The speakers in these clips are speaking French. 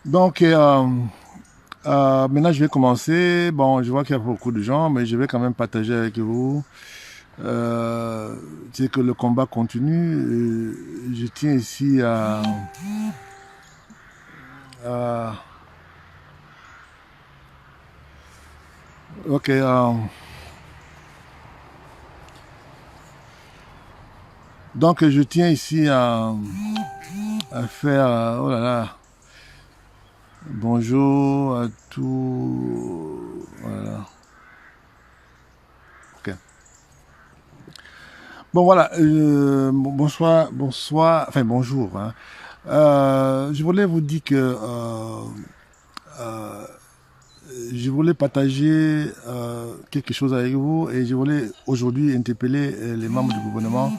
Donc, maintenant, je vais commencer. Bon, je vois qu'il y a beaucoup de gens, mais je vais quand même partager avec vous. C'est que le combat continue. Je tiens ici à- ok. Donc, je tiens ici à faire. Oh là là. Bonjour à tous. Voilà. Ok. Bon, voilà. Bonsoir, bonsoir. Enfin, bonjour, hein. Je voulais vous dire que euh, je voulais partager quelque chose avec vous et je voulais aujourd'hui interpeller les membres du gouvernement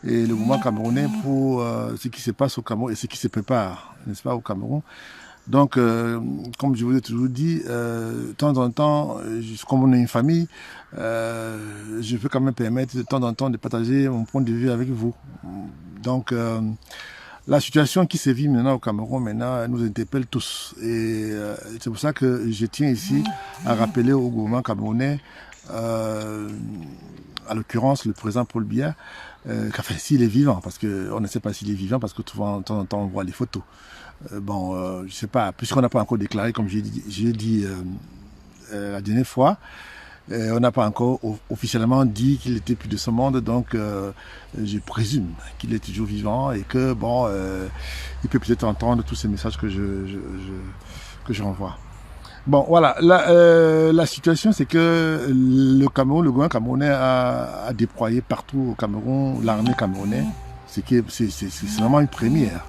et le gouvernement camerounais pour ce qui se passe au Cameroun et ce qui se prépare, n'est-ce pas, au Cameroun. Donc, comme je vous ai toujours dit, de temps en temps, comme on est une famille, je peux quand même permettre de temps en temps de partager mon point de vue avec vous. Donc, la situation qui se vit maintenant au Cameroun, maintenant, elle nous interpelle tous. Et c'est pour ça que je tiens ici à rappeler au gouvernement camerounais, euh, à l'occurrence le président Paul Biya, enfin, s'il est vivant, parce qu'on ne sait pas s'il est vivant, parce que souvent, de temps en temps, on voit les photos. Je sais pas, puisqu'on n'a pas encore déclaré, comme j'ai dit la dernière fois, on n'a pas encore officiellement dit qu'il était plus de ce monde, donc je présume qu'il est toujours vivant et que bon, il peut peut-être entendre tous ces messages que je renvoie. Bon, voilà, la situation c'est que le Cameroun, le gouvernement camerounais a déployé partout au Cameroun l'armée camerounaise, c'est vraiment une première.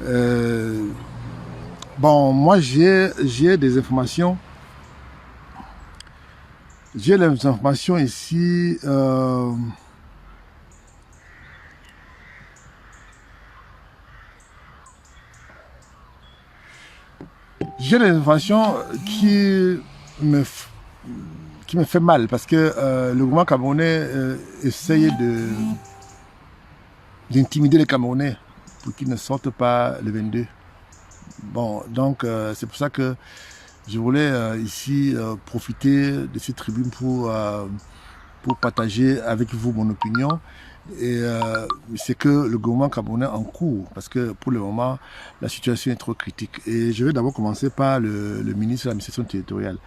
Euh, bon, moi j'ai des informations. J'ai les informations ici. J'ai des informations me, qui me fait mal parce que le gouvernement camerounais essaye d'intimider les Camerounais pour qu'ils ne sortent pas le 22. Bon, donc c'est pour ça que je voulais ici profiter de cette tribune pour partager avec vous mon opinion. Et c'est que le gouvernement camerounais en cours, parce que pour le moment, la situation est trop critique. Et je vais d'abord commencer par le ministre de l'administration territoriale.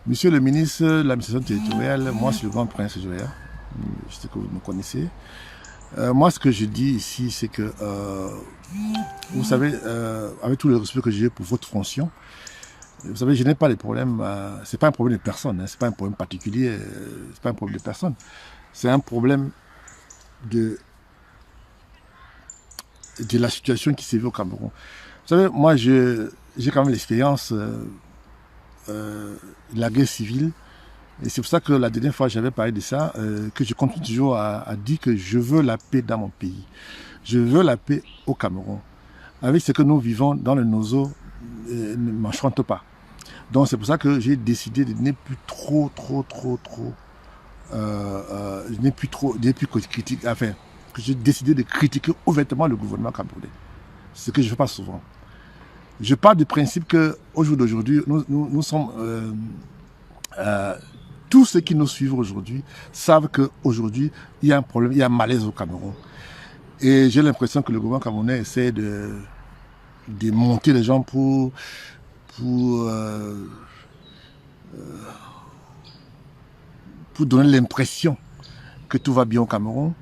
Monsieur le ministre de l'administration territoriale, moi c'est le grand prince Joya, je sais que vous me connaissez. Moi ce que je dis ici, c'est que, vous savez, avec tout le respect que j'ai pour votre fonction, vous savez, je n'ai pas les problèmes, c'est pas un problème de personne, hein, c'est pas un problème particulier, c'est pas un problème de personne, c'est un problème de, de la situation qui s'est vue au Cameroun. Vous savez, moi j'ai quand même l'expérience de la guerre civile, et c'est pour ça que la dernière fois j'avais parlé de ça, que je continue toujours à dire que je veux la paix dans mon pays. Je veux la paix au Cameroun. Avec ce que nous vivons dans le Nozo, ne m'enchante pas. Donc c'est pour ça que j'ai décidé de ne plus je n'ai plus critiquer, enfin, que j'ai décidé de critiquer ouvertement le gouvernement camerounais. Ce que je ne fais pas souvent. Je pars du principe qu'au jour d'aujourd'hui, nous sommes tous ceux qui nous suivent aujourd'hui savent qu'aujourd'hui, il y a un problème, il y a un malaise au Cameroun. Et j'ai l'impression que le gouvernement camerounais essaie de monter les gens pour, euh, pour donner l'impression que tout va bien au Cameroun.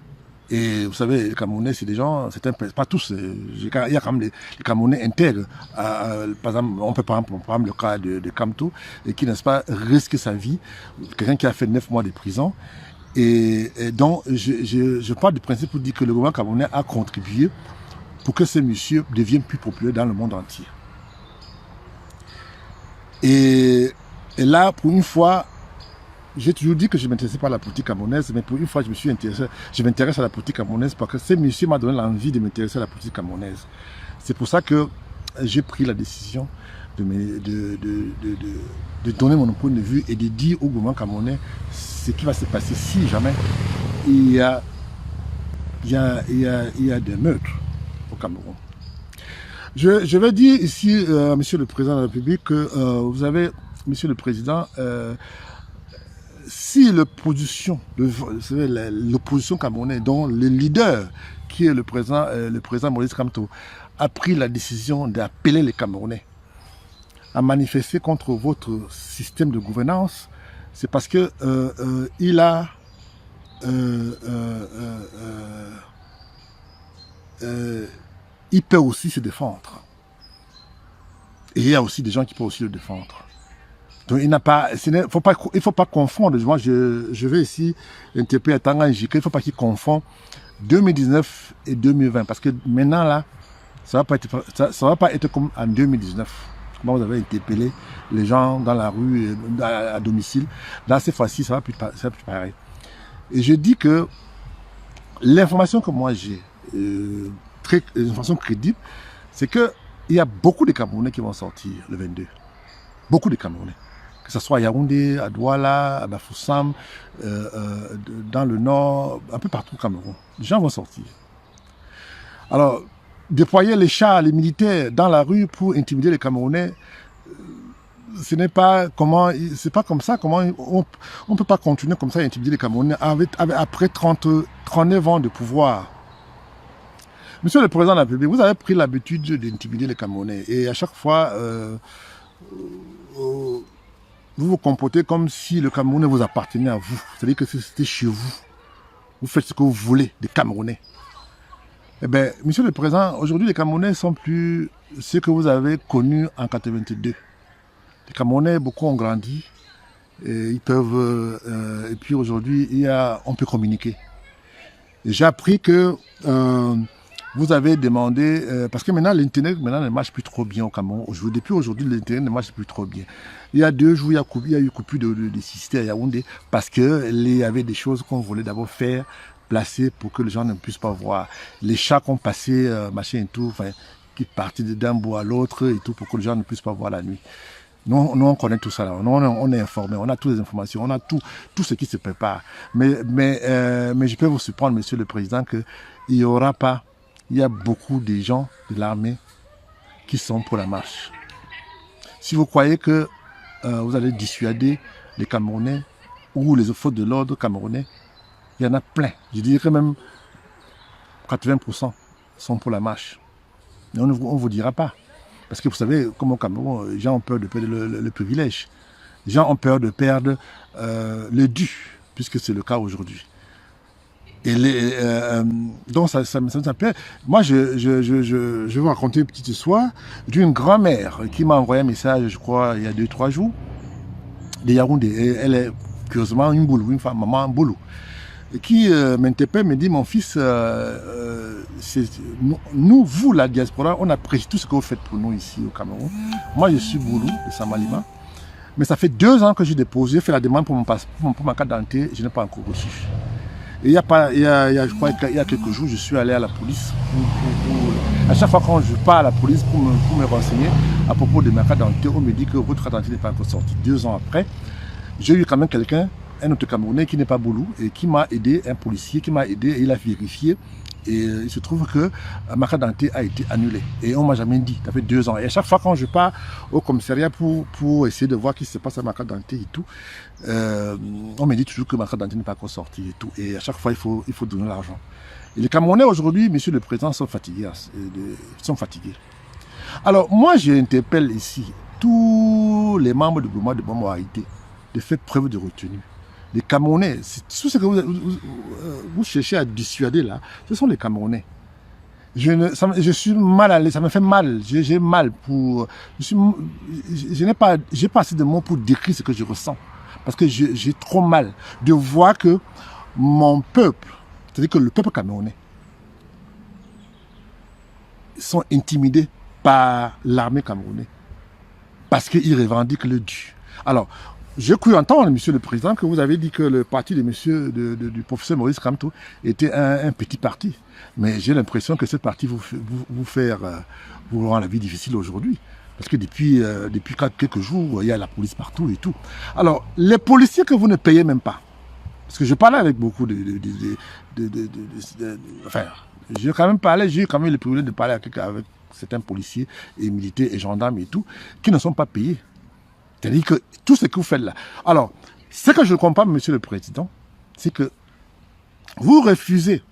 Et vous savez, les Camerounais, c'est des gens, pas tous, il y a quand même les Camerounais intègres. Par exemple, on peut prendre le cas de Kamto, et qui, n'est-ce pas, risque sa vie. Quelqu'un qui a fait 9 mois de prison. Et donc, je pars du principe pour dire que le gouvernement camerounais a contribué pour que ce monsieur devienne plus populaire dans le monde entier. Et, et là, pour une fois, j'ai toujours dit que je ne m'intéressais pas à la politique camerounaise, mais pour une fois, je m'intéresse à la politique camerounaise parce que ce monsieur m'a donné l'envie de m'intéresser à la politique camerounaise. C'est pour ça que j'ai pris la décision de donner mon point de vue et de dire au gouvernement camerounais ce qui va se passer si jamais il y a des meurtres au Cameroun. Je vais dire ici, Monsieur le Président de la République, que vous avez, Monsieur le Président, si l'opposition camerounaise, dont le leader, qui est le président Maurice Kamto, a pris la décision d'appeler les Camerounais à manifester contre votre système de gouvernance, c'est parce que il a il peut aussi se défendre. Et il y a aussi des gens qui peuvent aussi le défendre. Donc il ne faut pas confondre. Moi, je vais ici interpeller Tanga Njika. Il ne faut pas qu'il confondent 2019 et 2020. Parce que maintenant, là, ça ne va pas être comme en 2019. Comment vous avez interpellé les gens dans la rue, à domicile. Là, cette fois-ci, ça va plus pareil. Et je dis que l'information que moi j'ai, une information crédible, c'est que il y a beaucoup de Camerounais qui vont sortir le 22. Beaucoup de Camerounais. Que ce soit à Yaoundé, à Douala, à Bafoussam, dans le nord, un peu partout au Cameroun. Les gens vont sortir. Alors, déployer les chars, les militaires dans la rue pour intimider les Camerounais, ce n'est pas comment, c'est pas comme ça, comment on peut pas continuer comme ça à intimider les Camerounais après 39 ans de pouvoir. Monsieur le Président de la République, vous avez pris l'habitude d'intimider les Camerounais et à chaque fois, vous vous comportez comme si le Camerounais vous appartenait à vous. C'est-à-dire que c'était chez vous. Vous faites ce que vous voulez des Camerounais. Eh bien, Monsieur le Président, aujourd'hui, les Camerounais ne sont plus ceux que vous avez connus en 82. Les Camerounais, beaucoup ont grandi. Et ils peuvent... et puis aujourd'hui, on peut communiquer. J'ai appris que... vous avez demandé, parce que maintenant l'Internet ne marche plus trop bien au Cameroun. Depuis aujourd'hui, l'Internet ne marche plus trop bien. Il y a 2 jours, il y a eu coupure de système à Yaoundé parce qu'il y avait des choses qu'on voulait d'abord faire, placer pour que les gens ne puissent pas voir. Les chats qu'on passait, machin et tout, enfin, qui partaient d'un bout à l'autre et tout pour que les gens ne puissent pas voir la nuit. Nous, on connaît tout ça là. Nous, on est informés, on a toutes les informations, on a tout ce qui se prépare. Mais je peux vous surprendre, Monsieur le Président, qu'il n'y aura pas. Il y a beaucoup de gens de l'armée qui sont pour la marche. Si vous croyez que vous allez dissuader les Camerounais ou les forces de l'ordre camerounais, il y en a plein. Je dirais que même 80% sont pour la marche. Mais on ne vous dira pas. Parce que vous savez, comme au Cameroun, les gens ont peur de perdre le privilège. Les gens ont peur de perdre le dû, puisque c'est le cas aujourd'hui. Et donc ça s'appelle. Moi, je vais vous raconter une petite histoire d'une grand-mère qui m'a envoyé un message, je crois, il y a 2-3 jours, de Yaoundé. Et elle est curieusement une boulou, une femme, maman boulou, qui m'interpelle, me dit, mon fils, nous, vous, la diaspora, on apprécie tout ce que vous faites pour nous ici au Cameroun. Moi, je suis boulou de Samalima. Mais ça fait 2 ans que j'ai déposé, fait la demande pour ma carte d'identité, je n'ai pas encore reçu. Et je crois qu'il y a quelques jours, je suis allé à la police. À chaque fois quand je pars à la police pour me renseigner à propos de ma carte d'identité, on me dit que votre carte d'identité n'est pas encore sortie. 2 ans après, j'ai eu quand même quelqu'un, un autre Camerounais qui n'est pas boulou, et qui m'a aidé, un policier qui m'a aidé, et il a vérifié. Et il se trouve que ma carte d'identité a été annulée. Et on ne m'a jamais dit, ça fait 2 ans. Et à chaque fois quand je pars au commissariat pour essayer de voir ce qui se passe à ma carte d'identité et tout, on me dit toujours que ma carte d'identité n'est pas encore sortie et tout. Et à chaque fois, il faut donner l'argent. Et les Camerounais aujourd'hui, Monsieur le Président, sont fatigués. Alors moi, j'interpelle ici tous les membres du gouvernement de Bambo Haïti de faire preuve de retenue. Les Camerounais, tout ce que vous cherchez à dissuader là, ce sont les Camerounais. Je suis mal à l'aise, ça me fait mal. J'ai mal pour. J'ai pas assez de mots pour décrire ce que je ressens. Parce que j'ai trop mal de voir que mon peuple, c'est-à-dire que le peuple camerounais, sont intimidés par l'armée camerounaise. Parce qu'ils revendiquent le dû. Alors, j'ai cru entendre, Monsieur le Président, que vous avez dit que le parti du professeur Maurice Kamto était un petit parti. Mais j'ai l'impression que ce parti vous rend la vie difficile aujourd'hui. Parce que depuis quelques jours, il y a la police partout et tout. Alors, les policiers que vous ne payez même pas, parce que je parlais avec beaucoup enfin, j'ai quand même eu le privilège de parler avec certains policiers et militaires et gendarmes et tout, qui ne sont pas payés. C'est-à-dire que tout ce que vous faites là. Alors, ce que je ne comprends pas, monsieur le président, c'est que vous refusez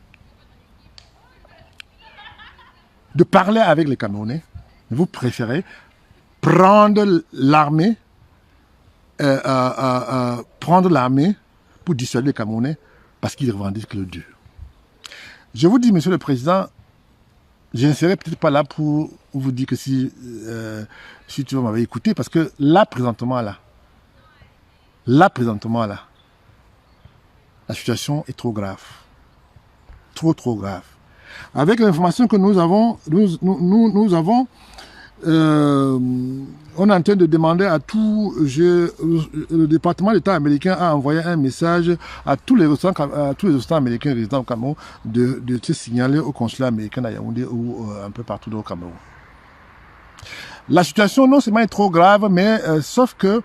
de parler avec les Camerounais, vous préférez prendre l'armée, pour dissuader les Camerounais parce qu'ils revendiquent le dur. Je vous dis, monsieur le président, je ne serai peut-être pas là pour vous dire que si tu m'avais écouté, parce que là, présentement, la situation est trop grave. Trop grave. Avec l'information que nous avons, on est en train de demander à le département d'État américain a envoyé un message à tous les restants américains résidant au Cameroun de se signaler au consulat américain à Yaoundé ou un peu partout au Cameroun. La situation non seulement est trop grave, mais sauf que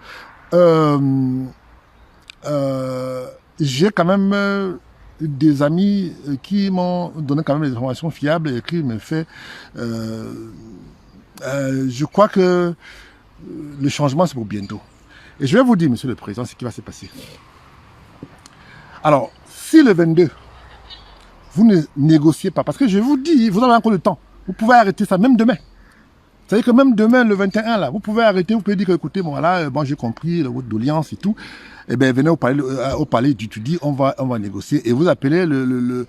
j'ai quand même des amis qui m'ont donné quand même des informations fiables et qui me fait je crois que le changement, c'est pour bientôt. Et je vais vous dire, monsieur le président, ce qui va se passer. Alors, si le 22, vous ne négociez pas, parce que je vous dis, vous avez encore le temps. Vous pouvez arrêter ça même demain. C'est-à-dire que même demain, le 21, là, vous pouvez arrêter, vous pouvez dire que, écoutez, bon, là, bon, j'ai compris le vote d'audience et tout. Eh bien, venez au palais du Tudi, on va négocier. Et vous appelez le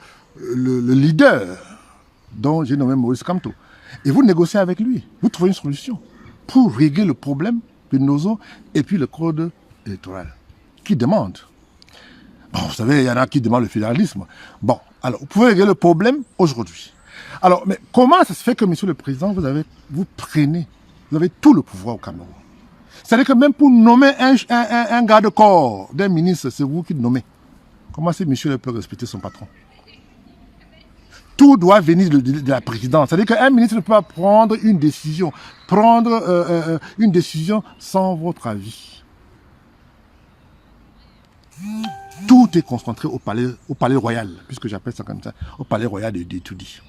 leader, dont j'ai nommé Maurice Kamto. Et vous négociez avec lui. Vous trouvez une solution pour régler le problème de Nozo et puis le code électoral. Qui demande? Bon, vous savez, il y en a qui demandent le fédéralisme. Bon, alors, vous pouvez régler le problème aujourd'hui. Alors, mais comment ça se fait que, monsieur le président, vous avez tout le pouvoir au Cameroun? C'est-à-dire que même pour nommer un garde-corps d'un ministre, c'est vous qui le nommez. Comment ce monsieur peut respecter son patron? Tout doit venir de la présidence. C'est-à-dire qu'un ministre ne peut pas prendre une décision. Une décision sans votre avis. Tout est concentré au palais royal, puisque j'appelle ça comme ça, au palais royal de Tudi.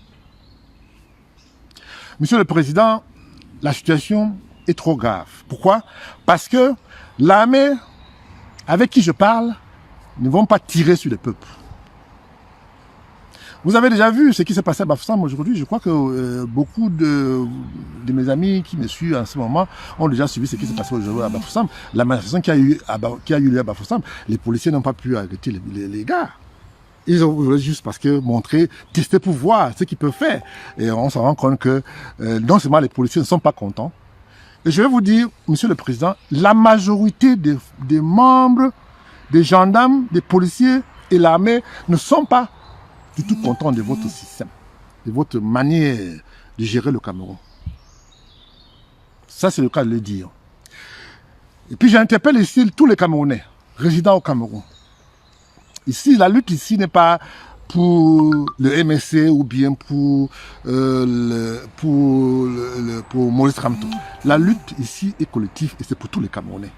Monsieur le président, la situation est trop grave. Pourquoi? Parce que l'armée avec qui je parle ne vont pas tirer sur le peuple. Vous avez déjà vu ce qui s'est passé à Bafoussam aujourd'hui. Je crois que beaucoup de mes amis qui me suivent en ce moment ont déjà suivi ce qui s'est passé aujourd'hui à Bafoussam. La manifestation qui a eu lieu à Bafoussam, les policiers n'ont pas pu arrêter les gars. Ils ont voulu juste parce que tester pour voir ce qu'ils peuvent faire. Et on se rend compte que non seulement les policiers ne sont pas contents. Et je vais vous dire, monsieur le président, la majorité des membres, des gendarmes, des policiers et l'armée ne sont pas du tout contents de votre système, de votre manière de gérer le Cameroun. Ça, c'est le cas de le dire. Et puis, j'interpelle ici tous les Camerounais résidant au Cameroun. Ici, la lutte ici n'est pas pour le MSC ou bien pour Maurice Kamto. La lutte ici est collective et c'est pour tous les Camerounais.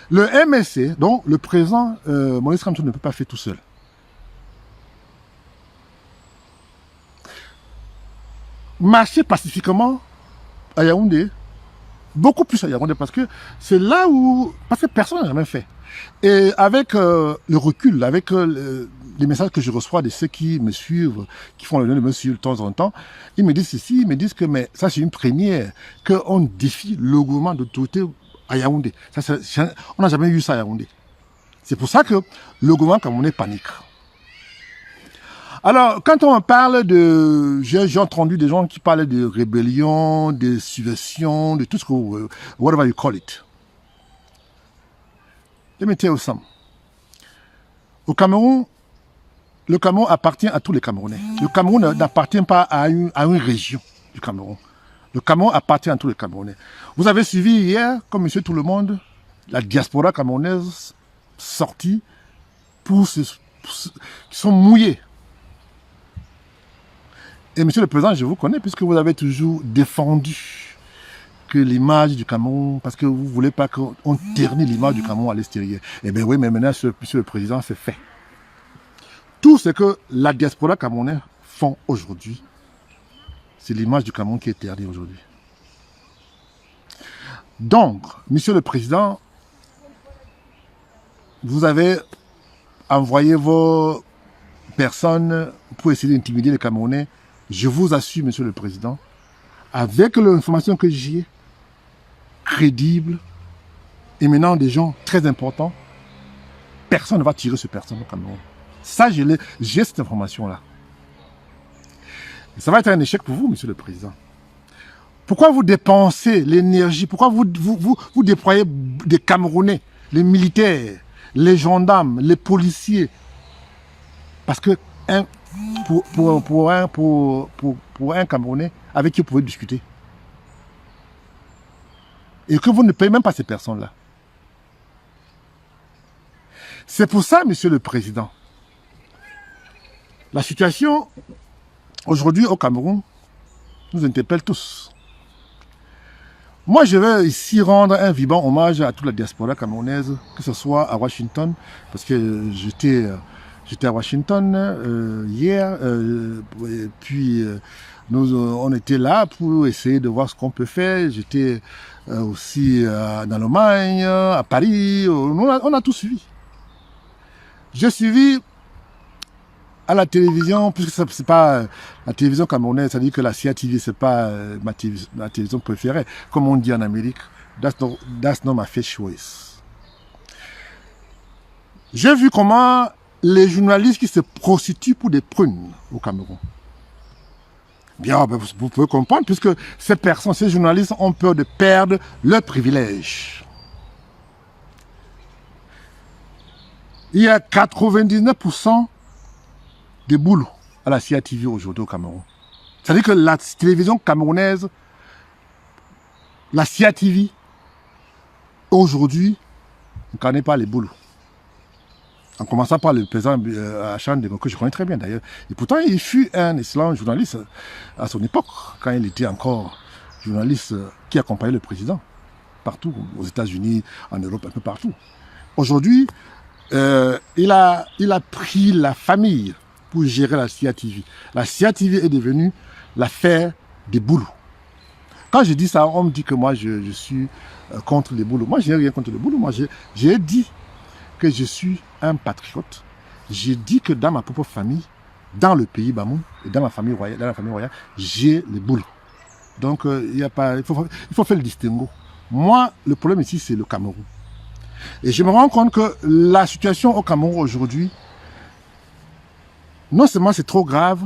Le MSC, donc le président Maurice Kamto ne peut pas faire tout seul. Marcher pacifiquement à Yaoundé, beaucoup plus à Yaoundé, parce que c'est là où... Parce que personne n'a jamais fait. Et avec le recul, avec les messages que je reçois de ceux qui me suivent, qui font le lien de me suivre de temps en temps, ils me disent ceci, ils me disent que mais ça c'est une première, qu'on défie le gouvernement d'autorité à Yaoundé. On n'a jamais eu ça à Yaoundé. C'est pour ça que le gouvernement camerounais panique. Alors, quand on parle de... J'ai entendu des gens qui parlaient de rébellion, de subversion, de tout ce que... Whatever you call it. Let me tell you something. Au Cameroun, le Cameroun appartient à tous les Camerounais. Le Cameroun n'appartient pas à une région du Cameroun. Le Cameroun appartient à tous les Camerounais. Vous avez suivi hier, comme monsieur tout le monde, la diaspora camerounaise sortie qui sont mouillés. Et monsieur le président, je vous connais puisque vous avez toujours défendu que l'image du Cameroun, parce que vous ne voulez pas qu'on ternisse l'image du Cameroun à l'extérieur. Eh bien oui, mais maintenant, monsieur le président, c'est fait. Tout ce que la diaspora camerounaise font aujourd'hui, C'est l'image du Cameroun qui est ternie aujourd'hui. Donc, Monsieur le Président, vous avez envoyé vos personnes pour essayer d'intimider les Camerounais. Je vous assure, Monsieur le Président, avec l'information que j'ai, crédible, émanant des gens très importants, personne ne va tirer sur personne au Cameroun. Ça, j'ai cette information-là. Ça va être un échec pour vous, Monsieur le Président. Pourquoi vous dépensez l'énergie? Pourquoi vous déployez des Camerounais, les militaires, les gendarmes, les policiers? Parce que pour un Camerounais avec qui vous pouvez discuter. Et que vous ne payez même pas ces personnes-là. C'est pour ça, Monsieur le Président, la situation aujourd'hui au Cameroun nous interpelle tous. Moi, je vais ici rendre un vibrant hommage à toute la diaspora camerounaise, que ce soit à Washington, parce que j'étais à Washington hier, et puis on était là pour essayer de voir ce qu'on peut faire. J'étais aussi en Allemagne, à Paris, on a tout suivi. J'ai suivi à la télévision, puisque c'est pas la télévision camerounaise, c'est-à-dire que la CATV, c'est pas ma télévision préférée. Comme on dit en Amérique, that's not my first choice. J'ai vu comment les journalistes qui se prostituent pour des prunes au Cameroun. Bien, vous pouvez comprendre, puisque ces personnes, ces journalistes ont peur de perdre leurs privilèges. Il y a 99% de boulots à la CATV aujourd'hui au Cameroun. C'est-à-dire que la télévision camerounaise, la CATV, aujourd'hui, ne connaît pas les boulots. En commençant par le président Achane, que je connais très bien d'ailleurs. Et pourtant, il fut un excellent journaliste à son époque, quand il était encore journaliste qui accompagnait le président, partout, aux États-Unis, en Europe, un peu partout. Aujourd'hui, il a pris la famille pour gérer la CATV. La CATV est devenue l'affaire des boulots. Quand je dis ça, on me dit que moi, je suis contre les boulots. Moi, je n'ai rien contre les boulots. Moi, j'ai dit que je suis un patriote. J'ai dit que dans ma propre famille, dans le pays Bamou, et dans la famille royale, j'ai les boulots. Donc, il faut faire le distinguo. Moi, le problème ici, c'est le Cameroun. Et je me rends compte que la situation au Cameroun aujourd'hui, non seulement c'est trop grave,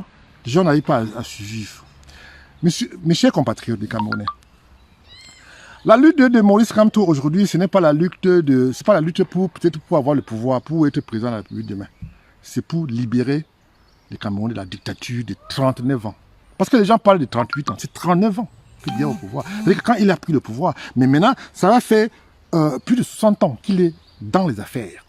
les gens n'arrivent pas à suivre. Mes chers compatriotes des Camerounais, la lutte de Maurice Kamto aujourd'hui, ce n'est pas la lutte pour peut-être pour avoir le pouvoir, pour être président de la République demain. C'est pour libérer les Camerounais de la dictature de 39 ans. Parce que les gens parlent de 38 ans, c'est 39 ans qu'il est au pouvoir. C'est-à-dire que quand il a pris le pouvoir, mais maintenant, ça va faire plus de 60 ans qu'il est dans les affaires.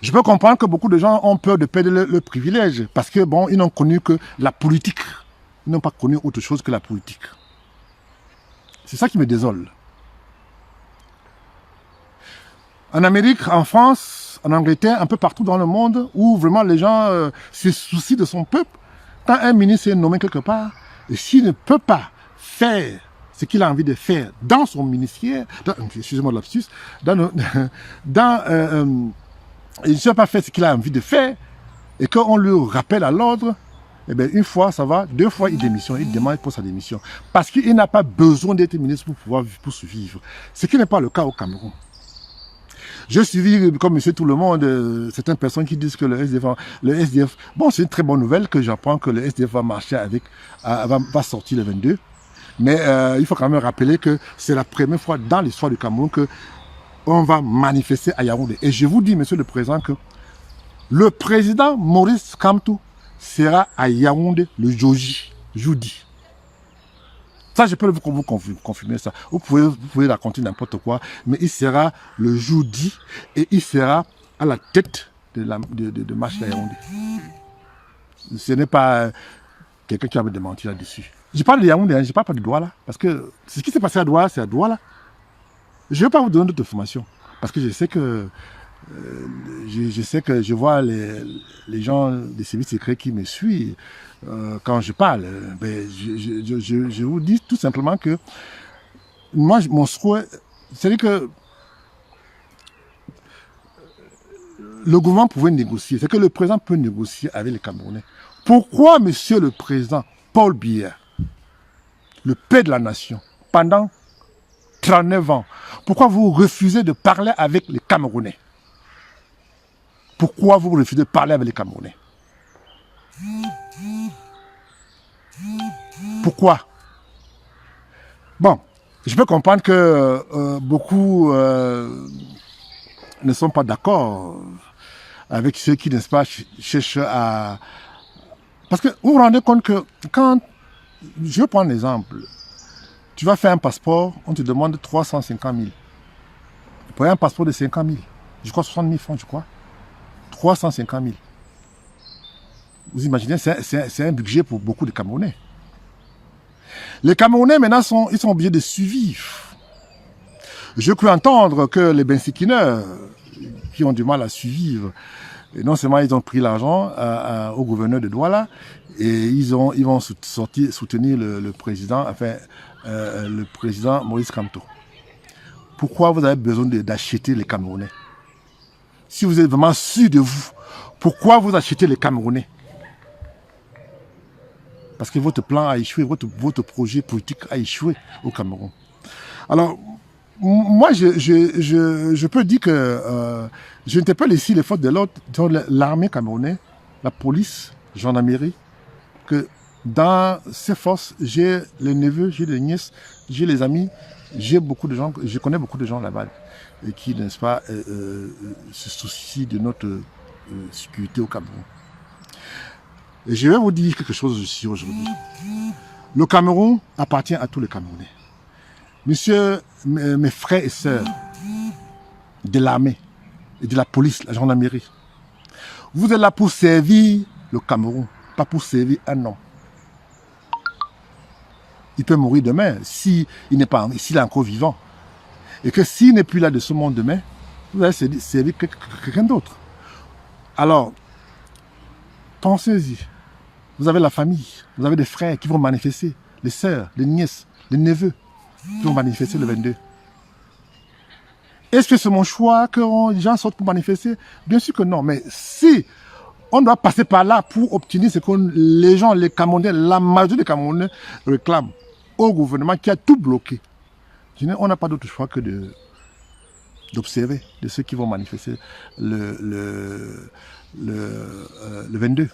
Je peux comprendre que beaucoup de gens ont peur de perdre le privilège parce que bon, ils n'ont connu que la politique. Ils n'ont pas connu autre chose que la politique. C'est ça qui me désole. En Amérique, en France, en Angleterre, un peu partout dans le monde, où vraiment les gens se soucient de son peuple, quand un ministre est nommé quelque part, et s'il ne peut pas faire ce qu'il a envie de faire dans son ministère, excusez-moi de lapsus, il ne sait pas faire ce qu'il a envie de faire, et qu'on lui rappelle à l'ordre, eh bien, une fois, ça va, deux fois, il démissionne, il demande pour sa démission. Parce qu'il n'a pas besoin d'être ministre pour survivre. Ce qui n'est pas le cas au Cameroun. Je suivi, comme monsieur tout le monde, certaines personnes qui disent que le SDF, bon, c'est une très bonne nouvelle que j'apprends que le SDF va marcher va sortir le 22. Mais il faut quand même rappeler que c'est la première fois dans l'histoire du Cameroun que on va manifester à Yaoundé. Et je vous dis, monsieur le président, que le président Maurice Kamto sera à Yaoundé le jeudi. Ça, je peux vous confirmer ça. Vous pouvez raconter n'importe quoi, mais il sera le jeudi et il sera à la tête de marche à Yaoundé. Ce n'est pas quelqu'un qui va me démentir là-dessus. Je parle de Yaoundé, je ne parle pas de Douala, parce que ce qui s'est passé à Douala, c'est à Douala. Je ne vais pas vous donner d'autres informations, parce que je sais que Je sais que je vois les gens des services secrets qui me suivent quand je parle. Ben, je vous dis tout simplement que moi, mon souhait, c'est que le gouvernement pouvait négocier. C'est que le président peut négocier avec les Camerounais. Pourquoi, monsieur le président Paul Biya, le père de la nation, pendant 39 ans, pourquoi vous refusez de parler avec les Camerounais? Pourquoi vous refusez de parler avec les Camerounais? Pourquoi? Bon, je peux comprendre que beaucoup ne sont pas d'accord avec ceux qui, n'est-ce pas, cherchent à... Parce que vous vous rendez compte que quand... Je vais prendre l'exemple. Tu vas faire un passeport, on te demande 350 000. Pour un passeport de 50 000, je crois 60 000 francs, je crois. 350 000. Vous imaginez, c'est un budget pour beaucoup de Camerounais. Les Camerounais, maintenant, ils sont obligés de survivre. Je peux entendre que les bensikineurs, qui ont du mal à survivre, et non seulement ils ont pris l'argent au gouverneur de Douala, et ils vont soutenir le président, enfin, le président Maurice Kamto. Pourquoi vous avez besoin d'acheter les Camerounais? Si vous êtes vraiment sûr de vous, pourquoi vous achetez les Camerounais? Parce que votre plan a échoué, votre projet politique a échoué au Cameroun. Alors, moi, je peux dire que je n'interpelle ici les forces de l'ordre, l'armée camerounaise, la police, gendarmerie, que dans ces forces, j'ai les neveux, j'ai les nièces, j'ai les amis, j'ai beaucoup de gens, je connais beaucoup de gens là-bas qui, n'est-ce pas, se soucient de notre sécurité au Cameroun. Et je vais vous dire quelque chose ici aujourd'hui. Le Cameroun appartient à tous les Camerounais. Monsieur, mes frères et sœurs de l'armée et de la police, la gendarmerie, vous êtes là pour servir le Cameroun, pas pour servir un homme. Il peut mourir demain s'il n'est pas, s'il est encore vivant. Et que s'il n'est plus là de ce monde demain, vous allez servir quelqu'un d'autre. Alors, pensez-y. Vous avez la famille, vous avez des frères qui vont manifester, les sœurs, les nièces, les neveux qui vont manifester le 22. Est-ce que c'est mon choix que les gens sortent pour manifester? Bien sûr que non, mais si on doit passer par là pour obtenir ce que les gens, les Camerounais, la majorité des Camerounais réclament au gouvernement qui a tout bloqué, on n'a pas d'autre choix que d'observer de ceux qui vont manifester le 22.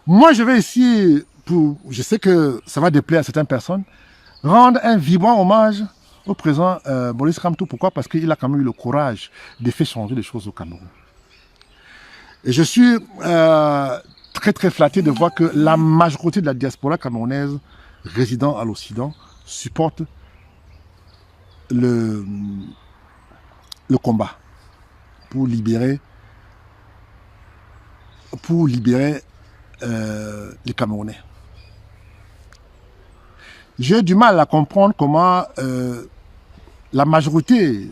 Moi, je vais ici, je sais que ça va déplaire à certaines personnes, rendre un vibrant hommage au président Maurice Kamto. Pourquoi? Parce qu'il a quand même eu le courage de faire changer les choses au Cameroun. Et je suis très très flatté de voir que la majorité de la diaspora camerounaise résidant à l'Occident supporte le combat pour libérer les Camerounais. J'ai du mal à comprendre comment la majorité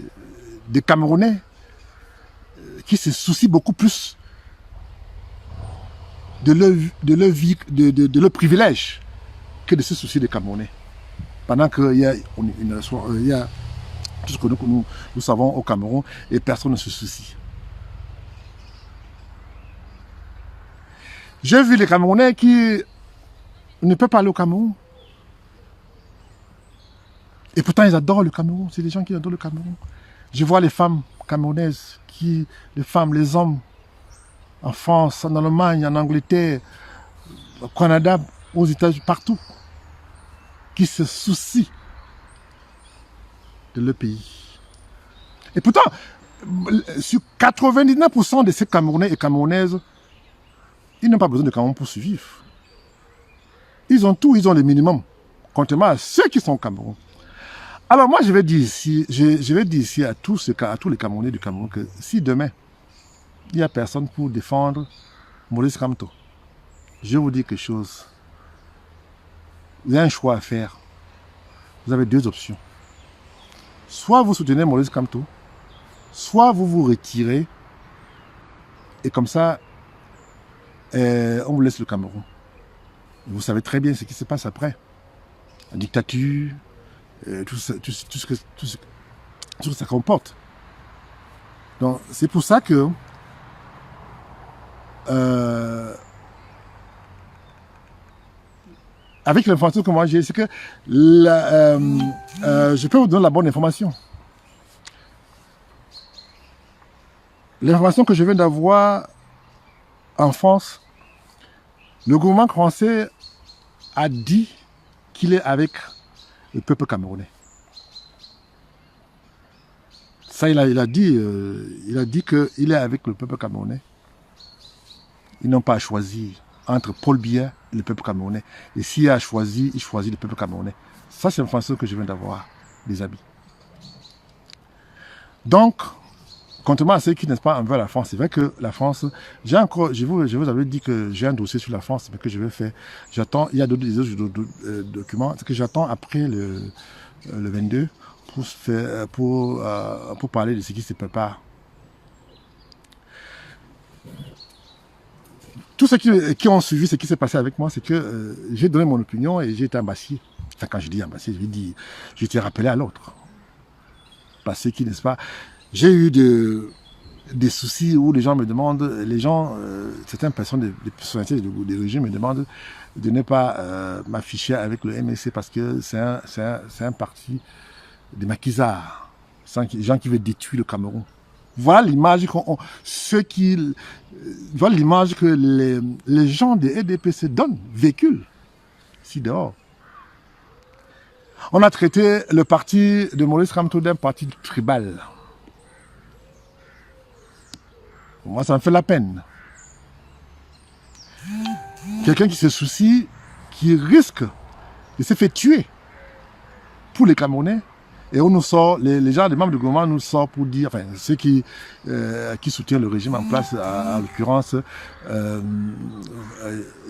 des Camerounais qui se soucient beaucoup plus de leur privilège que de se soucier des Camerounais. Pendant qu'il y a tout ce que nous savons au Cameroun et personne ne se soucie. J'ai vu les Camerounais qui ne peuvent pas aller au Cameroun. Et pourtant, ils adorent le Cameroun. C'est des gens qui adorent le Cameroun. Je vois les femmes camerounaises, les femmes, les hommes, en France, en Allemagne, en Angleterre, au Canada, aux États-Unis, partout, qui se soucient de leur pays. Et pourtant, sur 99% de ces Camerounais et Camerounaises, ils n'ont pas besoin de Cameroun pour survivre. Ils ont tout, ils ont le minimum, contrairement à ceux qui sont au Cameroun. Alors moi, je vais dire ici à tous les Camerounais du Cameroun que si demain, il n'y a personne pour défendre Maurice Kamto, je vous dis quelque chose. Vous avez un choix à faire. Vous avez deux options. soit vous soutenez Maurice Kamto, soit vous vous retirez, et comme ça, on vous laisse le Cameroun. Vous savez très bien ce qui se passe après. La dictature, tout ce que ça comporte. Donc, c'est pour ça que avec l'information que moi j'ai, c'est que je peux vous donner la bonne information. L'information que je viens d'avoir en France, le gouvernement français a dit qu'il est avec le peuple camerounais. Ça, il a dit qu'il est avec le peuple camerounais. Ils n'ont pas à choisir entre Paul Biya et le peuple camerounais. Et s'il a choisi, il choisit le peuple camerounais. Ça, c'est l'information que je viens d'avoir, les amis. Donc, contrairement à ceux qui, n'est-ce pas, en veulent la France, c'est vrai que la France, je vous avais dit que j'ai un dossier sur la France, mais que je vais faire. J'attends, il y a d'autres documents, c'est que j'attends après le 22 pour parler de ce qui se prépare. Tous ceux qui ont suivi ce qui s'est passé avec moi, c'est que j'ai donné mon opinion et j'ai été embassier. Enfin, quand je dis embassier, j'ai été rappelé à l'autre. Parce que, n'est-ce pas, j'ai eu des soucis où les gens me demandent, certaines personnes, des personnalités des régimes me demandent de ne pas m'afficher avec le MSC parce que c'est un parti des maquisards, des gens qui veulent détruire le Cameroun. Voilà l'image voilà l'image que les gens des EDPC donnent, véhiculent, ici dehors. On a traité le parti de Maurice Kamto d'un parti tribal. Moi, ça me fait la peine. Quelqu'un qui se soucie, qui risque de se faire tuer pour les Camerounais. Et on nous sort, les gens, les membres du gouvernement nous sortent pour dire, enfin, ceux qui soutiennent le régime en place, en l'occurrence,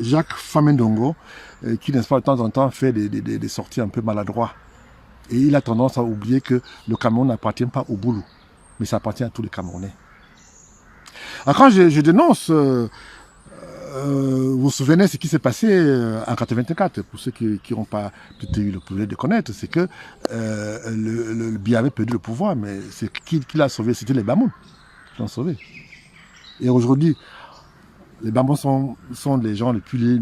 Jacques Famendongo, qui, n'est-ce pas, de temps en temps, fait des sorties un peu maladroits. Et il a tendance à oublier que le Cameroun n'appartient pas au boulot, mais ça appartient à tous les Camerounais. Alors quand je dénonce, vous vous souvenez ce qui s'est passé en 84, pour ceux qui n'ont pas peut-être eu le plaisir de connaître, c'est que le Biya avait perdu le pouvoir, mais c'est qui l'a sauvé, c'était les Bamoun qui l'ont sauvé. Et aujourd'hui, les Bamoun sont les gens les plus...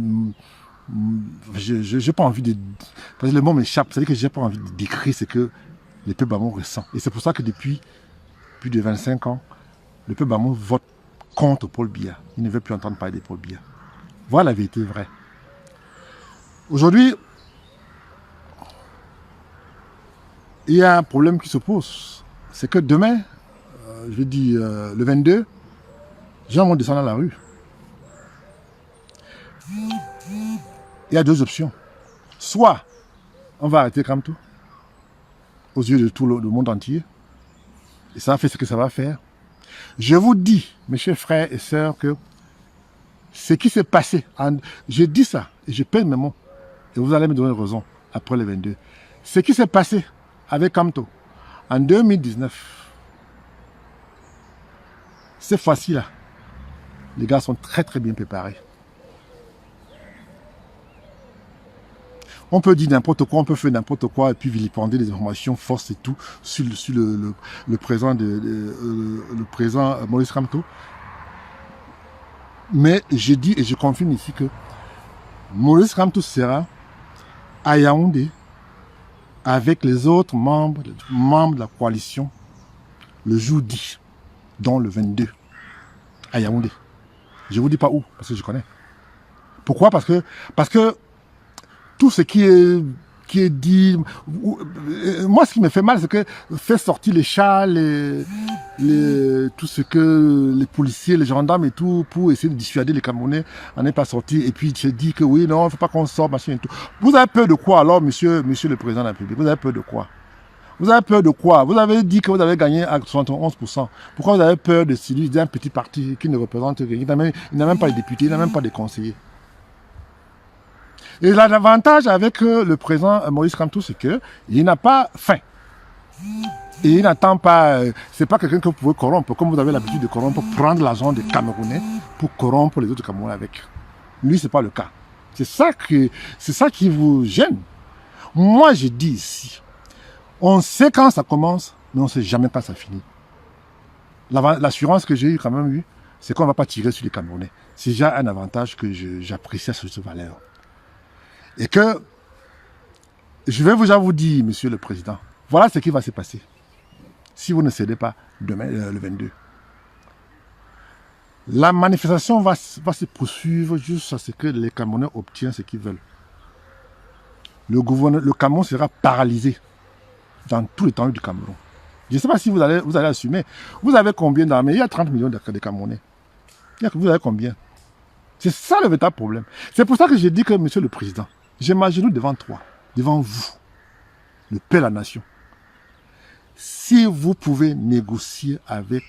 Je n'ai pas envie de... Parce que le mot m'échappe, c'est-à-dire que je n'ai pas envie de décrire ce que le peuple Bamoun ressent. Et c'est pour ça que depuis plus de 25 ans, le peuple Bamoun vote contre Paul Biya. Il ne veut plus entendre parler de Paul Biya. Voilà la vérité vraie. Aujourd'hui, il y a un problème qui se pose. C'est que demain, je dis le 22, les gens vont descendre à la rue. Il y a deux options. Soit on va arrêter Kamto aux yeux de tout le monde entier. Et ça fait ce que ça va faire. Je vous dis, mes chers frères et sœurs, que ce qui s'est passé, je dis ça, et je pèse mes mots, et vous allez me donner raison après le 22. Ce qui s'est passé avec Kamto en 2019, cette fois-ci-là, les gars sont très très bien préparés. On peut dire n'importe quoi, on peut faire n'importe quoi et puis vilipender les informations fausses et tout sur le présent le présent Maurice Kamto. Mais je dis et je confirme ici que Maurice Kamto sera à Yaoundé avec les autres membres de la coalition le jour 10, dont le 22, à Yaoundé. Je ne vous dis pas où, parce que je connais. Pourquoi? Parce que tout ce qui est dit... Moi, ce qui me fait mal, c'est que faire sortir les chars, tout ce que les policiers, les gendarmes et tout, pour essayer de dissuader les Camerounais, on n'est pas sorti. Et puis, tu dis que oui, non, il ne faut pas qu'on sorte, machin et tout. Vous avez peur de quoi, alors, monsieur le président de la République? Vous avez peur de quoi? Vous avez peur de quoi? Vous avez dit que vous avez gagné à 71%. Pourquoi vous avez peur de celui d'un petit parti qui ne représente rien? Il n'a même pas de députés, il n'a même pas de conseillers. Et l'avantage avec le président Maurice Kamto, c'est qu'il n'a pas faim. Et il n'attend pas, c'est pas quelqu'un que vous pouvez corrompre, comme vous avez l'habitude de corrompre, prendre l'argent des Camerounais pour corrompre les autres Camerounais avec. Lui, c'est pas le cas. C'est ça qui vous gêne. Moi, je dis ici, on sait quand ça commence, mais on sait jamais quand ça finit. L'assurance que j'ai eu quand même eu, c'est qu'on ne va pas tirer sur les Camerounais. C'est déjà un avantage que j'apprécie à cette valeur. Et que, je vais déjà vous dire, monsieur le président, voilà ce qui va se passer. Si vous ne cédez pas demain, le 22. La manifestation va se poursuivre jusqu'à ce que les Camerounais obtiennent ce qu'ils veulent. Le Cameroun sera paralysé dans tout l'étendue du Cameroun. Je ne sais pas si vous allez assumer. Vous avez combien d'armées? Il y a 30 millions de Camerounais. Vous avez combien? C'est ça le véritable problème. C'est pour ça que j'ai dit que, monsieur le président, j'ai m'agenouille devant toi, devant vous, le père de la nation. Si vous pouvez négocier avec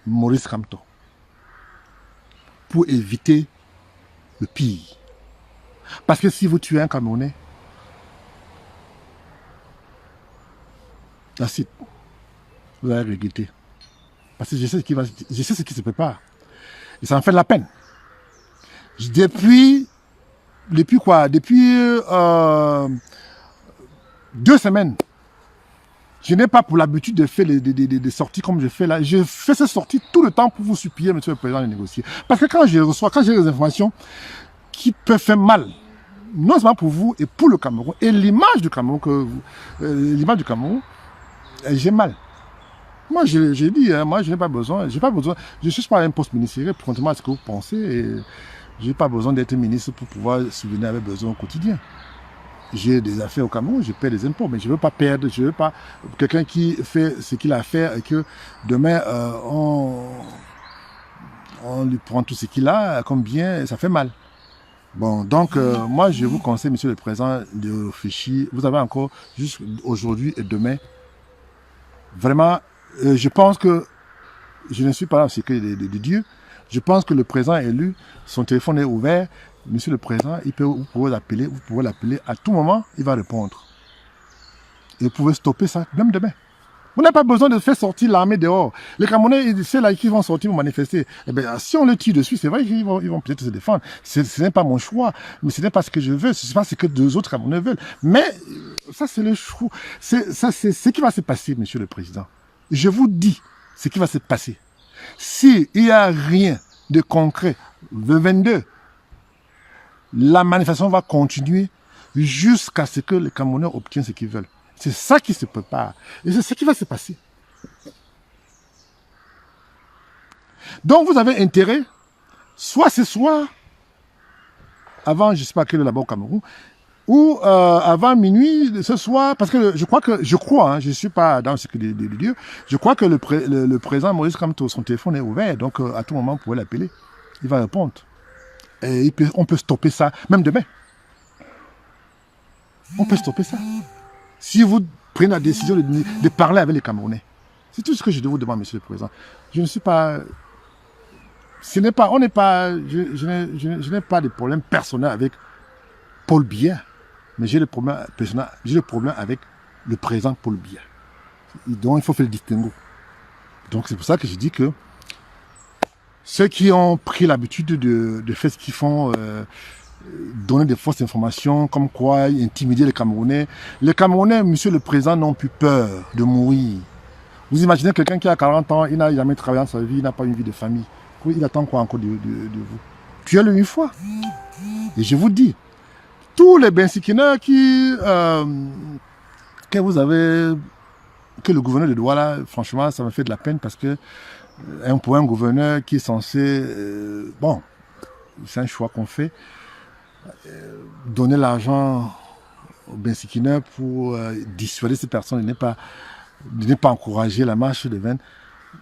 Maurice Kamto pour éviter le pire. Parce que si vous tuez un Camerounais, vous allez regretter. Parce que je sais ce qui se prépare. Et ça en fait de la peine. Depuis 2 semaines, je n'ai pas pour l'habitude de faire des sorties comme je fais là. Je fais ces sorties tout le temps pour vous supplier, monsieur le président, de négocier. Parce que quand j'ai des informations qui peuvent faire mal, non seulement pour vous et pour le Cameroun, et l'image du Cameroun, j'ai mal. Moi, j'ai dit, moi, je n'ai pas besoin, je ne suis pas un poste ministériel, contrairement à ce que vous pensez, et je n'ai pas besoin d'être ministre pour pouvoir subvenir avec besoin au quotidien. J'ai des affaires au Cameroun, je paie des impôts, mais je ne veux pas perdre, je ne veux pas quelqu'un qui fait ce qu'il a à faire et que demain, on lui prend tout ce qu'il a comme bien, et ça fait mal. Bon, donc, moi, je vous conseille, monsieur le président, de réfléchir. Vous avez encore, juste aujourd'hui et demain, vraiment, je pense que je ne suis pas dans le secret de Dieu. Je pense que le président élu, son téléphone est ouvert. Monsieur le président, vous pouvez l'appeler à tout moment, il va répondre. Et vous pouvez stopper ça, même demain. Vous n'avez pas besoin de faire sortir l'armée dehors. Les Camerounais, c'est là qui vont sortir pour manifester. Eh bien, si on le tire dessus, c'est vrai qu'ils vont peut-être se défendre. Ce n'est pas mon choix, mais ce n'est pas ce que je veux, ce n'est pas ce que deux autres Camerounais veulent. Mais ça, c'est le choix. C'est ce qui va se passer, monsieur le président. Je vous dis ce qui va se passer. S'il n'y a rien de concret, le 22, la manifestation va continuer jusqu'à ce que les Camerounais obtiennent ce qu'ils veulent. C'est ça qui se prépare. Et c'est ce qui va se passer. Donc vous avez intérêt, soit ce soir, avant, je ne sais pas quelle est là-bas au Cameroun, ou avant minuit ce soir, parce que je crois, je ne suis pas dans ce que de Dieu, je crois que le président Maurice Kamto, son téléphone est ouvert, donc à tout moment, vous pouvez l'appeler. Il va répondre. Et on peut stopper ça, même demain. On peut stopper ça. Si vous prenez la décision de parler avec les Camerounais. C'est tout ce que je vous demande, monsieur le président. Je ne suis pas... je n'ai pas de problème personnel avec Paul Biya, mais j'ai le problème avec le président Paul Biya. Donc il faut faire le distinguo. Donc c'est pour ça que je dis que ceux qui ont pris l'habitude de faire ce qu'ils font, donner des fausses informations, comme quoi intimider les Camerounais. Les Camerounais, monsieur le président, n'ont plus peur de mourir. Vous imaginez quelqu'un qui a 40 ans, il n'a jamais travaillé dans sa vie, il n'a pas une vie de famille. Il attend quoi encore de vous? Tuez-le une fois. Et je vous dis, tous les bensikineurs que vous avez, que le gouverneur de Douala, franchement, ça me fait de la peine parce que pour un gouverneur qui est censé, bon, c'est un choix qu'on fait, donner l'argent aux bensikineurs pour dissuader ces personnes de ne pas encourager la marche de Vennes.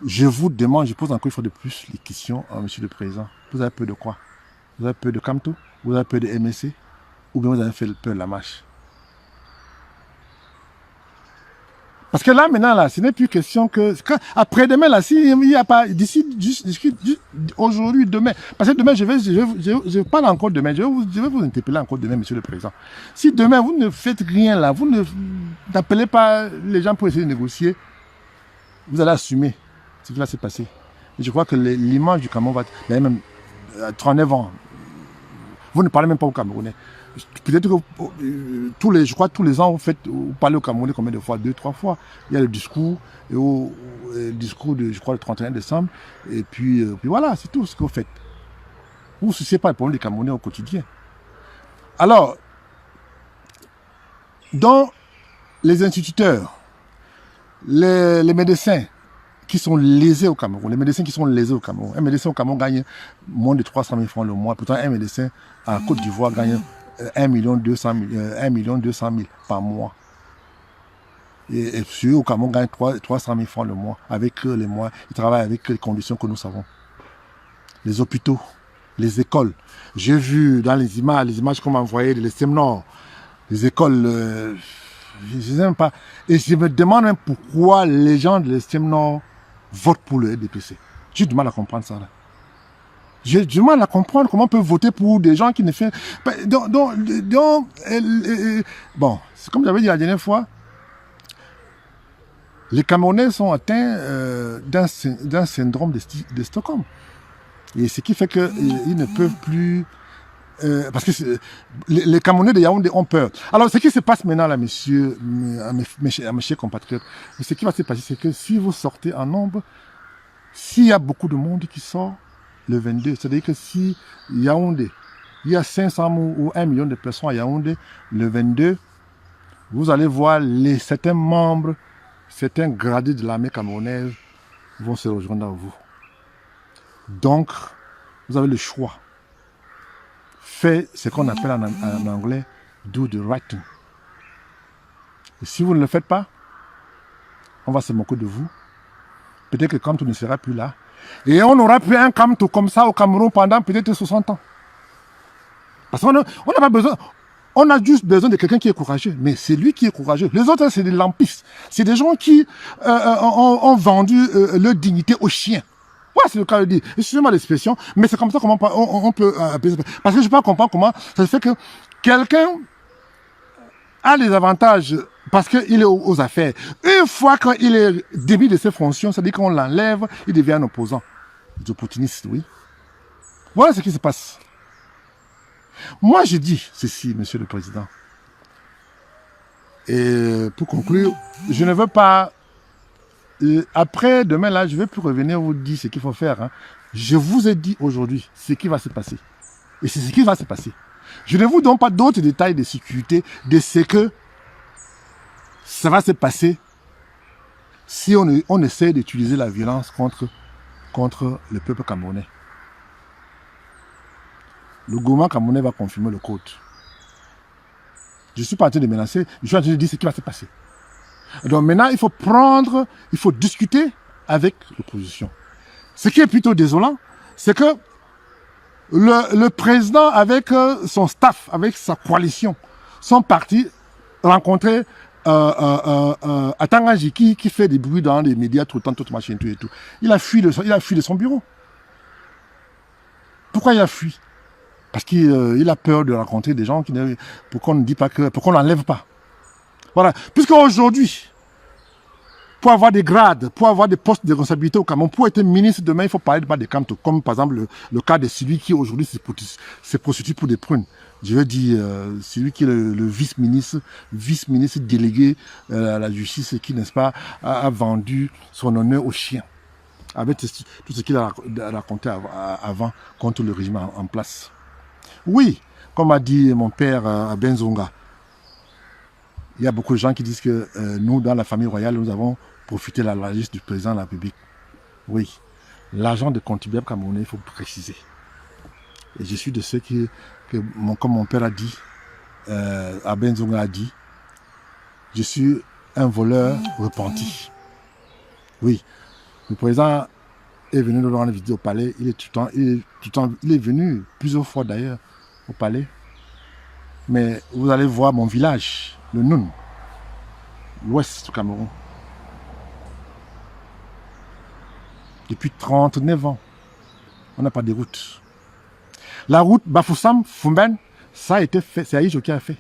Je vous demande, je pose encore une fois de plus les questions à monsieur le président. Vous avez peur de quoi? Vous avez peur de Kamto? Vous avez peur de MSC? Ou bien vous avez fait peur de la marche? Parce que là, maintenant, là, ce n'est plus question que... Après-demain, là, s'il n'y a pas... D'ici, aujourd'hui, demain... Parce que demain, je parle encore demain. Je vais vous interpeller encore demain, monsieur le Président. Si demain, vous ne faites rien là, vous n'appelez pas les gens pour essayer de négocier, vous allez assumer ce qui va se passer. Et je crois que l'image du Cameroun va... Il y a même 39 ans. Vous ne parlez même pas aux Camerounais. Peut-être que je crois tous les ans, vous parlez au Camerounais combien de fois? 2, 3 fois. Il y a le discours, le discours de, je crois, le 31 décembre. Et puis voilà, c'est tout ce que vous faites. Vous ne vous souciez pas des problèmes des Camerounais au quotidien. Alors, dans les instituteurs, les médecins qui sont lésés au Cameroun, un médecin au Cameroun gagne moins de 300 000 francs le mois. Pourtant, un médecin en Côte d'Ivoire gagne 1 200 000 par mois. Et ceux au Cameroun gagnent 300 000 francs le mois. Avec les mois, ils travaillent avec les conditions que nous savons. Les hôpitaux, les écoles. J'ai vu dans les images qu'on m'a envoyées de l'Extrême Nord, les écoles, je ne sais même pas. Et je me demande même pourquoi les gens de l'Extrême Nord votent pour le RDPC. J'ai du mal à comprendre ça là. J'ai du mal à comprendre comment on peut voter pour des gens qui ne font... Bon, c'est comme j'avais dit la dernière fois, les Camerounais sont atteints d'un syndrome de Stockholm. Et ce qui fait qu'ils ne peuvent plus... parce que les Camerounais de Yaoundé ont peur. Alors, ce qui se passe maintenant, là, messieurs, mes chers compatriotes, ce qui va se passer, c'est que si vous sortez en nombre, s'il y a beaucoup de monde qui sort le 22, c'est-à-dire que si Yaoundé, il y a 500 ou 1 million de personnes à Yaoundé, le 22, vous allez voir certains membres, certains gradés de l'armée camerounaise vont se rejoindre à vous. Donc, vous avez le choix. Faites ce qu'on appelle en anglais do the right thing. Et si vous ne le faites pas, on va se moquer de vous. Peut-être que Kamto ne sera plus là. Et on aura plus un Kamto comme ça au Cameroun pendant peut-être 60 ans. Parce qu'on n'a pas besoin. On a juste besoin de quelqu'un qui est courageux. Mais c'est lui qui est courageux. Les autres, c'est des lampistes. C'est des gens qui ont vendu leur dignité aux chiens. Ouais, c'est le cas de dire. Excusez-moi l'expression, mais c'est comme ça comment on peut appeler ça. Parce que je ne peux pas comprendre comment ça se fait que quelqu'un a les avantages parce qu'il est aux affaires. Une fois qu'il est démis de ses fonctions, ça veut dire qu'on l'enlève, il devient un opposant. Les opportunistes, oui. Voilà ce qui se passe. Moi, je dis ceci, Monsieur le Président. Et pour conclure, je ne veux pas... après, demain, là, je ne vais plus revenir vous dire ce qu'il faut faire. Hein. Je vous ai dit aujourd'hui ce qui va se passer. Et c'est ce qui va se passer. Je ne vous donne pas d'autres détails de sécurité de ce que ça va se passer si on essaie d'utiliser la violence contre le peuple camerounais. Le gouvernement camerounais va confirmer le code. Je ne suis pas en train de menacer, je suis en train de dire ce qui va se passer. Donc maintenant, il faut discuter avec l'opposition. Ce qui est plutôt désolant, c'est que le président, avec son staff, avec sa coalition, sont partis rencontrer Atangaji qui fait des bruits dans les médias tout le temps, toute machine, tout et tout. Il a fui de son bureau. Pourquoi il a fui? Parce qu'il a peur de rencontrer des gens pour qu'on ne dit pas que, pour qu'on l'enlève pas. Voilà. Puisqu'aujourd'hui, pour avoir des grades, pour avoir des postes de responsabilité au Cameroun, pour être ministre demain, il faut parler de Kamto, comme par exemple le cas de celui qui aujourd'hui se prostitue pour des prunes. Je veux dire, celui qui est le vice-ministre délégué à la justice, qui, n'est-ce pas, a vendu son honneur aux chiens, avec tout ce qu'il a raconté avant contre le régime en place. Oui, comme a dit mon père à Benzonga, il y a beaucoup de gens qui disent que nous, dans la famille royale, nous avons profité de la largesse du président de la République. Oui, l'argent de contribuables camerounais, il faut préciser. Et je suis de ceux comme mon père a dit, à Benzonga a dit, je suis un voleur repenti. Oui, le président est venu nous rendre visite au palais, il est venu plusieurs fois d'ailleurs au palais. Mais vous allez voir mon village, le Noun, l'ouest du Cameroun. Depuis 39 ans, on n'a pas de route. La route Bafoussam-Fumben, ça a été fait, c'est Aïcho qui a fait.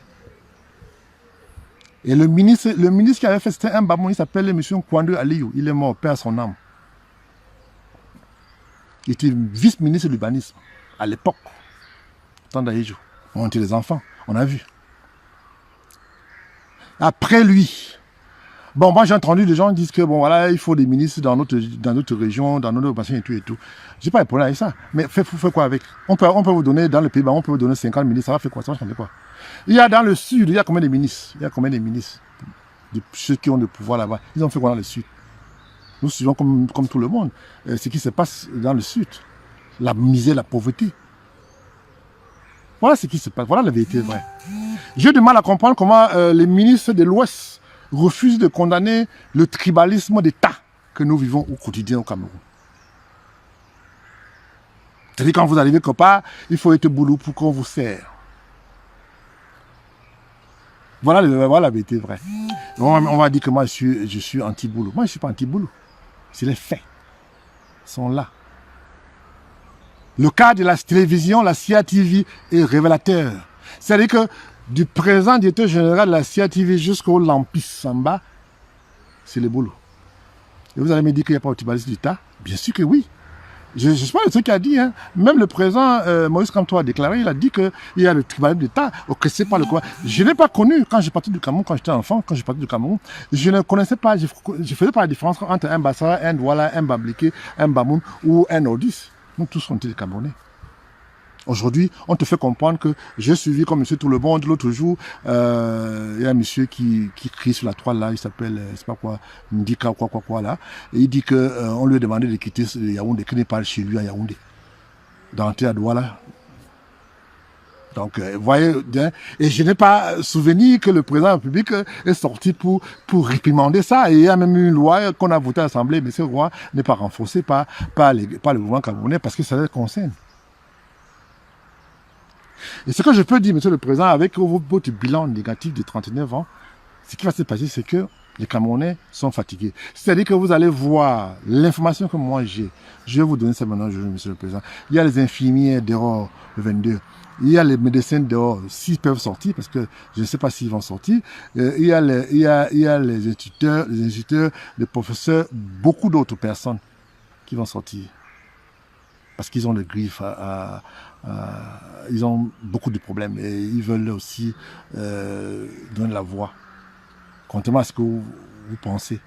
Et le ministre qui avait fait, c'était un Bamoun, il s'appelle M. Kwando Aliou. Il est mort, père à son âme. Il était vice-ministre de l'urbanisme à l'époque. Tant d'Aïcho. On était des enfants, on a vu. Après lui, bon, moi j'ai entendu des gens dire que bon voilà, il faut des ministres dans notre région, dans notre bassin et tout et tout. J'ai pas de problème avec ça. Mais faites quoi avec? On peut vous donner dans le pays, on peut vous donner 50 ministres, ça va faire quoi? Ça va changer quoi? Il y a dans le sud, il y a combien de ministres? Il y a combien de ministres? De ceux qui ont le pouvoir là-bas. Ils ont fait quoi dans le sud? Nous suivons comme tout le monde ce qui se passe dans le sud. La misère, la pauvreté. Voilà ce qui se passe. Voilà la vérité vraie. J'ai du mal à comprendre comment les ministres de l'Ouest refusent de condamner le tribalisme d'État que nous vivons au quotidien au Cameroun. C'est-à-dire quand vous arrivez quelque part, il faut être boulot pour qu'on vous sert. Voilà la vérité vraie. On va dire que moi je suis anti-boulot. Moi je ne suis pas anti-boulot. C'est les faits. Ils sont là. Le cas de la télévision, la CIA-TV est révélateur. C'est-à-dire que du président directeur général de la CIA-TV jusqu'au Lampis Samba, c'est le boulot. Et vous allez me dire qu'il n'y a pas de tribalisme d'État? Bien sûr que oui. Je ne sais pas le truc qu'il a dit. Hein. Même le président Moïse Kamto a déclaré, il a dit qu'il y a le tribalisme d'État. Ok, c'est pas le quoi. Je n'ai pas connu, quand j'ai parti du Cameroun, quand j'étais enfant, quand j'ai parti du Cameroun, je ne connaissais pas, je ne faisais pas la différence entre un Bassara, un Douala, un Babliké, un Bamoun ou un Odis. Nous tous, on était des Camerounais. Aujourd'hui, on te fait comprendre que j'ai suivi comme monsieur tout le monde. L'autre jour, il y a un monsieur qui crie sur la toile là, il s'appelle, je sais pas quoi, Ndika quoi là. Et il dit que on lui a demandé de quitter Yaoundé, qu'il n'est pas chez lui à Yaoundé. D'entrer à Douala. Donc, vous voyez, et je n'ai pas souvenir que le président de la République est sorti pour réprimander ça. Et il y a même une loi qu'on a votée à l'Assemblée, mais cette loi n'est pas renforcée par le gouvernement camerounais parce que ça les concerne. Et ce que je peux dire, monsieur le président, avec votre bilan négatif de 39 ans, ce qui va se passer, c'est que les Camerounais sont fatigués. C'est-à-dire que vous allez voir l'information que moi j'ai. Je vais vous donner ça maintenant, monsieur le président. Il y a les infirmières dehors le 22. Il y a les médecins dehors, s'ils peuvent sortir, parce que je ne sais pas s'ils vont sortir. Il y a les instituteurs, les professeurs, beaucoup d'autres personnes qui vont sortir. Parce qu'ils ont le griffes ils ont beaucoup de problèmes et ils veulent aussi donner la voix. Contrairement à ce que vous pensez.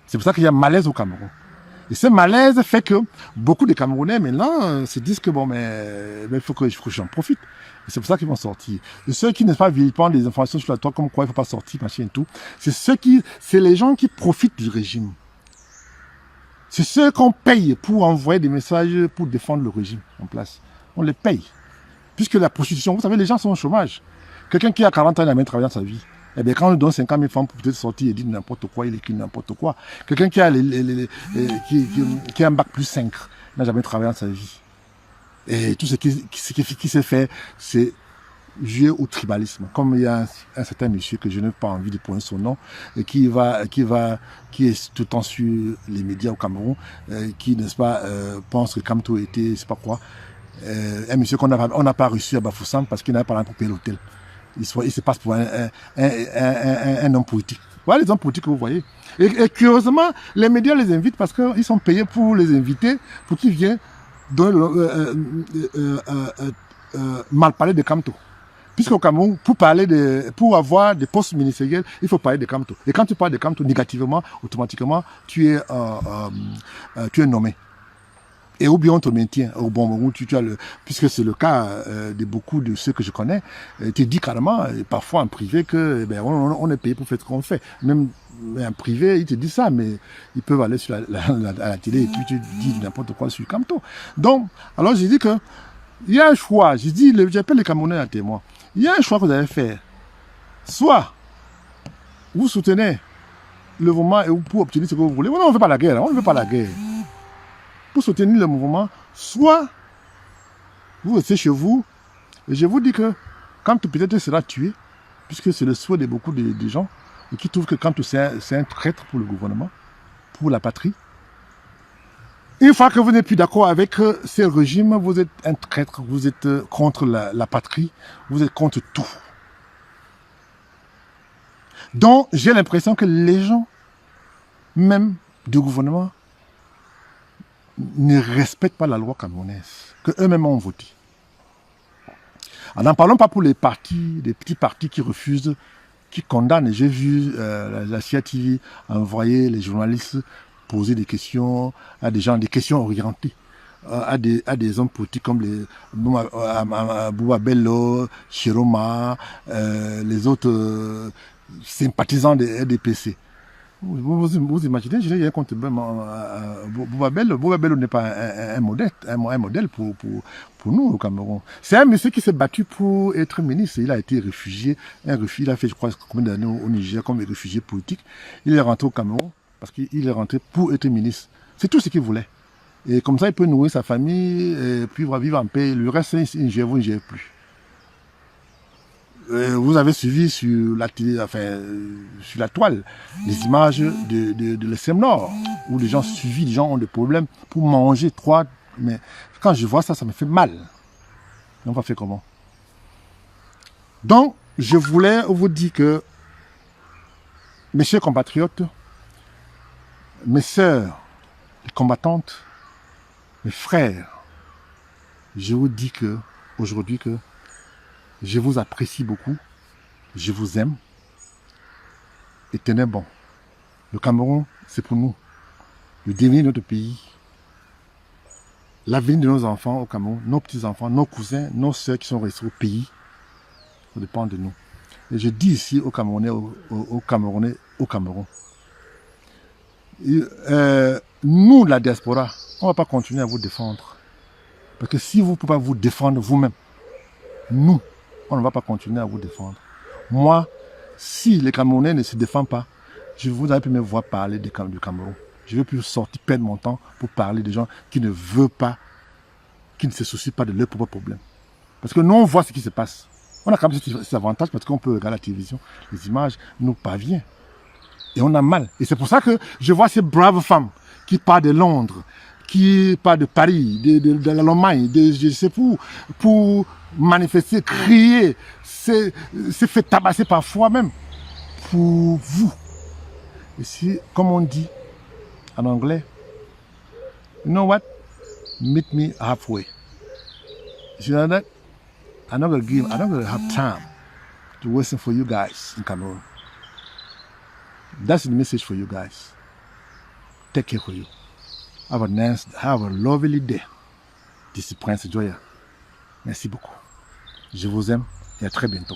C'est pour ça qu'il y a malaise au Cameroun. Et ce malaise fait que beaucoup de Camerounais maintenant se disent que bon, mais il faut que j'en profite. Et c'est pour ça qu'ils vont sortir. Et ceux qui ne sont pas vilipendent des informations sur la toile comme quoi il ne faut pas sortir, machin et tout, c'est les gens qui profitent du régime. C'est ceux qu'on paye pour envoyer des messages pour défendre le régime en place. On les paye. Puisque la prostitution, vous savez, les gens sont au chômage. Quelqu'un qui a 40 ans, il n'a même travaillé dans sa vie. Eh bien, quand on lui donne 50 000 francs pour peut-être sortir et dire n'importe quoi, il écrit n'importe quoi. Quelqu'un qui a qui a un bac plus 5 n'a jamais travaillé dans sa vie. Et tout ce qui s'est fait, c'est jouer au tribalisme. Comme il y a un certain monsieur que je n'ai pas envie de prononcer son nom, et qui est tout le temps sur les médias au Cameroun, qui, n'est-ce pas, pense que Kamto était, je sais pas quoi, un monsieur qu'on n'a pas reçu à Bafoussam parce qu'il n'avait pas l'argent pour payer l'hôtel. Il se passe pour un homme politique. Voilà les hommes politiques que vous voyez. Et curieusement, les médias les invitent parce qu'ils sont payés pour les inviter, pour qu'ils viennent mal parler de Kamto. Puisqu'au Cameroun, pour avoir des postes ministériels, il faut parler de Kamto. Et quand tu parles de Kamto négativement, automatiquement, tu es nommé. Et ou bien on te maintient au bon moment, puisque c'est le cas de beaucoup de ceux que je connais, tu dis carrément, parfois en privé, que on est payé pour faire ce qu'on fait. Même en privé, ils te disent ça, mais ils peuvent aller sur la télé et puis tu dis n'importe quoi sur Kamto. Donc, alors j'ai dit que il y a un choix. J'appelle les Camerounais à témoin. Il y a un choix que vous allez faire. Soit vous soutenez le mouvement pour obtenir ce que vous voulez. Non, on ne veut pas la guerre. On ne veut pas la guerre. Pour soutenir le mouvement, soit vous restez chez vous. Et je vous dis que quand peut-être sera tué, puisque c'est le souhait de beaucoup de gens, et qui trouvent que quand c'est un traître pour le gouvernement, pour la patrie, Une fois que vous n'êtes plus d'accord avec ces régimes, vous êtes un traître, vous êtes contre la patrie, vous êtes contre tout. Donc, j'ai l'impression que les gens, même du gouvernement, ne respectent pas la loi camerounaise, qu'eux-mêmes ont voté. N'en parlons pas pour les partis, les petits partis qui refusent, qui condamnent. J'ai vu la CIA TV envoyer les journalistes poser des questions à des gens, des questions orientées, à des hommes politiques comme les Bouba Bello, Chiroma, les autres sympathisants des RDPC. Vous imaginez, je n'ai rien contre Bouba Bello n'est pas un modèle pour nous au Cameroun. C'est un monsieur qui s'est battu pour être ministre. Il a été réfugié, il a fait, je crois, combien d'années au Niger comme réfugié politique. Il est rentré au Cameroun parce qu'il est rentré pour être ministre. C'est tout ce qu'il voulait. Et comme ça, il peut nourrir sa famille et puis vivre en paix. Le reste, il ne gère plus. Vous avez suivi sur la télé, enfin, sur la toile, les images de l'ESM Nord, où les gens suivis, les gens ont des problèmes pour manger 3. Mais quand je vois ça, ça me fait mal. On va faire comment? Donc, je voulais vous dire que, mes chers compatriotes, mes sœurs, les combattantes, mes frères, je vous dis que, aujourd'hui, que je vous apprécie beaucoup, je vous aime, et tenez bon. Le Cameroun, c'est pour nous. Le devenir de notre pays, l'avenir de nos enfants au Cameroun, nos petits-enfants, nos cousins, nos soeurs qui sont restés au pays, ça dépend de nous. Et je dis ici aux Camerounais, aux Camerounais, au Cameroun, nous, la diaspora, on ne va pas continuer à vous défendre. Parce que si vous ne pouvez pas vous défendre vous-même, nous, on ne va pas continuer à vous défendre. Moi, si les Camerounais ne se défendent pas, vous n'allez plus me voir parler du Cameroun. Je ne vais plus sortir, perdre mon temps pour parler des gens qui ne veulent pas, qui ne se soucient pas de leurs propres problèmes. Parce que nous, on voit ce qui se passe. On a quand même cet avantage parce qu'on peut regarder la télévision, les images nous parviennent. Et on a mal. Et c'est pour ça que je vois ces braves femmes qui partent de Londres, qui partent de Paris, de l'Allemagne, je sais pour manifester, crier, se fait tabasser parfois même pour vous. Et si, comme on dit en anglais, you know what? Meet me halfway. You know that? I'm not gonna have time to listen for you guys in Cameroon. That's the message for you guys. Take care for you. Have a lovely day. D'ici Prince Joya. Merci beaucoup. Je vous aime et à très bientôt.